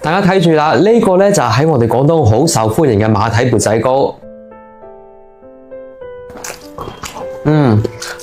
大家睇住啦，呢個咧就係喺我哋廣東好受歡迎嘅馬蹄缽仔糕。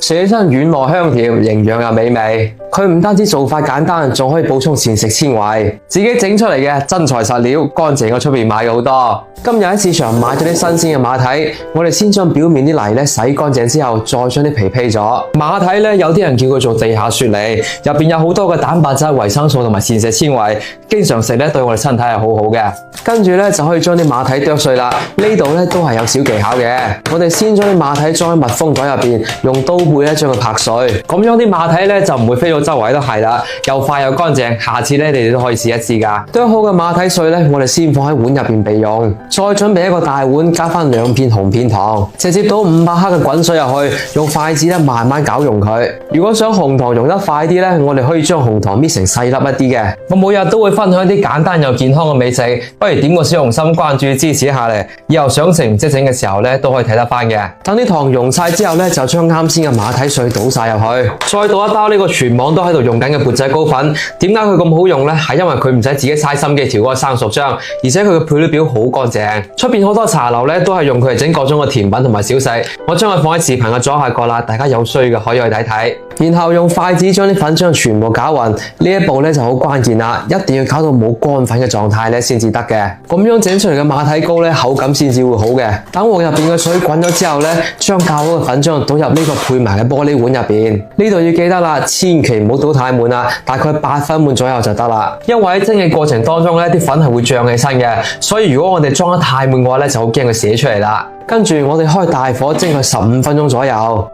食起身軟糯香甜，營養又美味。佢唔單止做法簡單，仲可以補充膳食纖維。自己整出嚟嘅真材實料，乾淨過出邊買嘅好多。今日喺市場買咗啲新鮮嘅馬蹄，我哋先將表面啲泥咧洗乾淨之後，再將啲皮披咗。馬蹄咧有啲人叫佢做地下雪梨，入邊有好多嘅蛋白質、維生素同埋膳食纖維，經常食咧對我哋身體係好好嘅。跟住咧就可以將啲馬蹄剁碎啦。呢度咧都係有小技巧嘅。我哋先將啲馬蹄裝喺密封袋入邊，用刀背咧將佢拍碎，咁樣啲馬蹄咧就唔會飛到周圍都係啦，又快又乾淨。下次咧你哋都可以試一試噶。剁好嘅馬蹄碎咧，我哋先放喺碗入邊備用，再準備一個大碗，加翻2片紅片糖，直接倒500克嘅滾水入去，用筷子咧慢慢攪溶佢。如果想紅糖溶得快啲咧，我哋可以將紅糖搣成細粒一啲嘅。我每日都會分享啲簡單又健康嘅美食，不如點個小紅心關注支持一下嚟，以後想食唔識整嘅時候咧都可以睇得翻嘅。等啲糖溶晒之後咧，就將啱先嘅馬蹄碎倒晒入去，再倒一包呢個全網都喺度用緊嘅缽仔糕粉。點解佢咁好用呢？係因為佢唔使自己嘥心機調嗰個生熟漿，而且佢嘅配料表好乾淨。出邊好多茶樓咧都係用佢嚟整各種嘅甜品同埋小食。我將佢放喺視頻嘅左下角啦，大家有需要嘅可以去睇睇。然後用筷子將啲粉漿全部攪勻，呢一步咧就好關鍵啦，一定要搞到冇乾粉嘅狀態咧先至得嘅。咁樣整出嚟嘅馬蹄糕咧口感先至會好嘅。等鑊入邊嘅水滾咗之後咧，將較好嘅粉漿倒入呢個配埋嘅玻璃碗入邊。呢度要記得啦，千祈唔好倒太滿啦，大概8分滿左右就得啦。因為喺蒸嘅過程當中咧，啲粉係會脹起身嘅，所以如果我哋裝得太滿嘅話咧，就好驚佢瀉出嚟啦。跟住我哋開大火蒸佢15分鐘左右。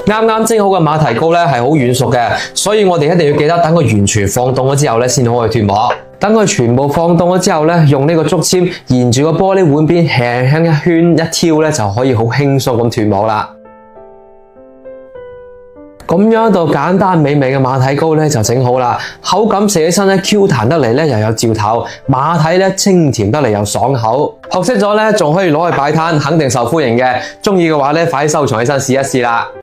啱啱蒸好嘅馬蹄糕咧係好軟熟嘅，所以我哋一定要記得等佢完全放凍咗之後咧，先可以脫模。等佢全部放凍咗之後咧，用呢個竹籤沿住個玻璃碗邊輕輕一圈一挑咧，就可以好輕鬆咁脫模啦。咁樣一道簡單美味嘅馬蹄糕咧就整好啦，口感食起身咧 Q 彈得嚟咧又有嚼頭，馬蹄咧清甜得嚟又爽口。學識咗咧仲可以攞去擺攤，肯定受歡迎嘅。中意嘅話咧，快啲收藏起身試一試啦〜